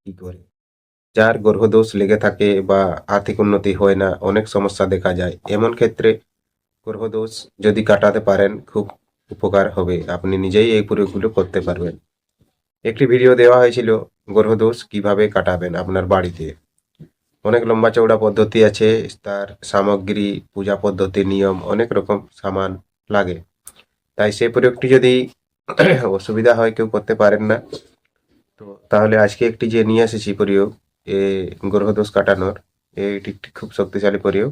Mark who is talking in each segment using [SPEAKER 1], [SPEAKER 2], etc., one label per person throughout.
[SPEAKER 1] কি করে? যার গ্রহদোষ লেগে থাকে বা আর্থিক উন্নতি হয় না, অনেক সমস্যা দেখা যায়, এমন ক্ষেত্রে গ্রহদোষ যদি কাটাতে পারেন খুব উপকার হবে। আপনি নিজেই এই প্রয়োগগুলো করতে পারবেন। একটি ভিডিও দেওয়া হয়েছিল গ্রহদোষ কিভাবে কাটাবেন আপনার বাড়িতে। অনেক লম্বা চওড়া পদ্ধতি আছে, তার সামগ্রী, পূজা পদ্ধতি, নিয়ম, অনেক রকম সামান লাগে। তাই সেই প্রয়োগটি যদি অসুবিধা হয়, কেউ করতে পারেন না, তো তাহলে আজকে একটি যে নিয়ে এসেছি প্রয়োগ, এ গ্রহদোষ কাটানোর, এটি একটি খুব শক্তিশালী প্রয়োগ।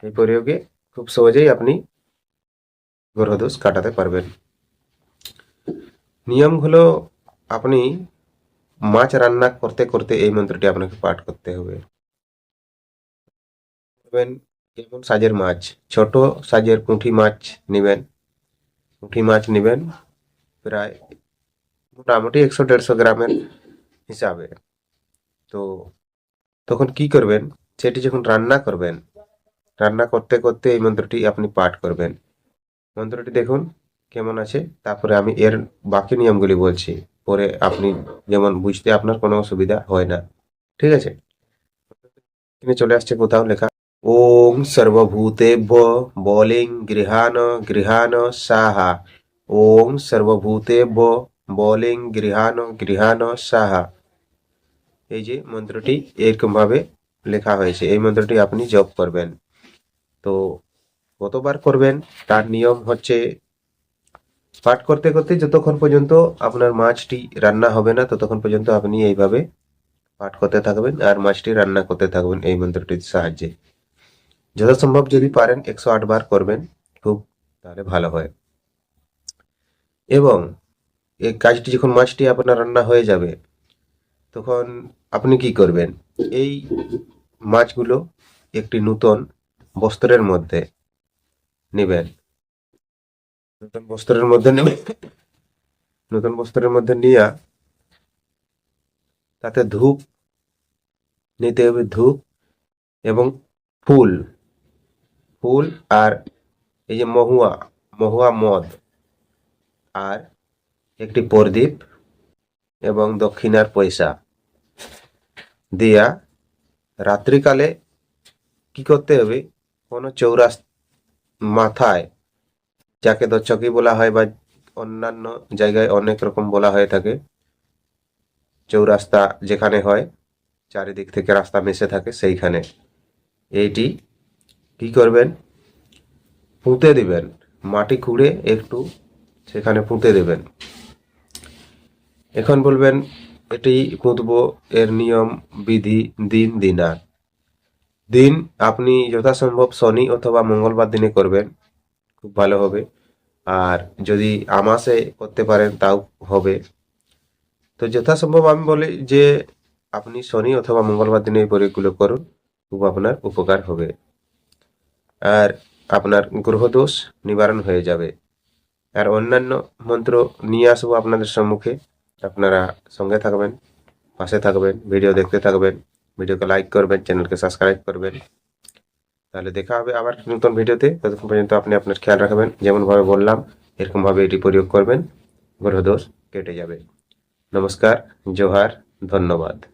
[SPEAKER 1] এই প্রয়োগে খুব সহজেই আপনি গ্রহদোষ কাটাতে পারবেন। নিয়ম হলো, আপনি মাছ রান্না করতে করতে এই মন্ত্রটি আপনাকে পাঠ করতে হবে। নেবেন কেমন সাইজের মাছ, ছোট সাইজের পুঁটি মাছ নেবেন। পুঁটি মাছ নেবেন প্রায় মোটামুটি 100-150 গ্রামের হিসাবে। তো তখন কি করবেন, সেটি যখন রান্না করবেন, রান্না করতে করতে এই মন্ত্রটি আপনি পাঠ করবেন। মন্ত্রটি দেখুন কেমন আছে, তারপরে আমি এর বাকি নিয়মগুলি বলছি, পরে আপনি যেমন বুঝতে আপনার কোনো অসুবিধা হয় না। ঠিক আছে? এখানে চলে আসছে কোথাও লেখা, ওং সর্বভূতেভ্যো বলিং গৃহাণ গৃহাণ সাহা। ওং সর্বভূতেভ্যো বলিং গৃহাণ গৃহাণ সাহা। এই যে মন্ত্রটি এরকম ভাবে লেখা হয়েছে, এই মন্ত্রটি আপনি জপ করবেন। তো কতবার করবেন তার নিয়ম হচ্ছে, পাঠ করতে করতে যতক্ষণ পর্যন্ত আপনার মাছটি রান্না হবে না, ততক্ষণ পর্যন্ত আপনি এইভাবে পাঠ করতে থাকবেন আর মাছটি রান্না করতে থাকবেন এই মন্ত্রটির সাহায্যে। যথাসম্ভব যদি পারেন 108 বার করবেন, খুব তাহলে ভালো হয়। এবং এই কাজটি যখন মাছটি আপনার রান্না হয়ে যাবে, তখন আপনি কি করবেন, এই মাছগুলো একটি নূতন বস্ত্রের মধ্যে নেবেন। নতুন বস্ত্রের মধ্যে নেবেন, নতুন বস্ত্রের মধ্যে নিয়ে তাতে ধূপ নিতে হবে, ধূপ এবং ফুল, ফুল আর এই যে মহুয়া, মহুয়া মদ, আর একটি প্রদীপ এবং দক্ষিণার পয়সা দিয়া রাত্রিকালে কি করতে হবে, কোনো চৌরাস মাথায়, যাকে দচ্চকি বলা হয় বা অন্যান্য জায়গায় অনেক রকম বলা হয়ে থাকে, চৌরাস্তা যেখানে হয়, চারিদিক থেকে রাস্তা মিশে থাকে, সেইখানে এইটি কি করবেন, পুঁতে দিবেন, মাটি খুঁড়ে একটু সেখানে পুঁতে দেবেন। এখন বলবেন এটি পুঁতবো, এর নিয়ম বিধি, দিন দিনার। দিন আপনি যথাসম্ভব শনি অথবা মঙ্গলবার দিনে করবেন, খুব ভালো হবে। আর যদি আমাসে করতে পারেন তাও হবে। তো যথাসম্ভব আমি বলি যে আপনি শনি অথবা মঙ্গলবার দিনে এই প্রয়োগগুলো করুন, খুব আপনার উপকার হবে আর আপনার গ্রহদোষ নিবারণ হয়ে যাবে। আর অন্যান্য মন্ত্র নিয়ে আসবো আপনাদের সম্মুখে, আপনারা সঙ্গে থাকবেন, পাশে থাকবেন, ভিডিও দেখতে থাকবেন, ভিডিওকে লাইক করবেন, চ্যানেলকে সাবস্ক্রাইব করবেন। তাহলে দেখা হবে আবার নতুন ভিডিওতে। ততক্ষণ পর্যন্ত আপনি আপনার খেয়াল রাখবেন, যেমনভাবে বললাম এরকমভাবে এটি প্রয়োগ করবেন, গ্রহদোষ কেটে যাবে। নমস্কার, জোহার, ধন্যবাদ।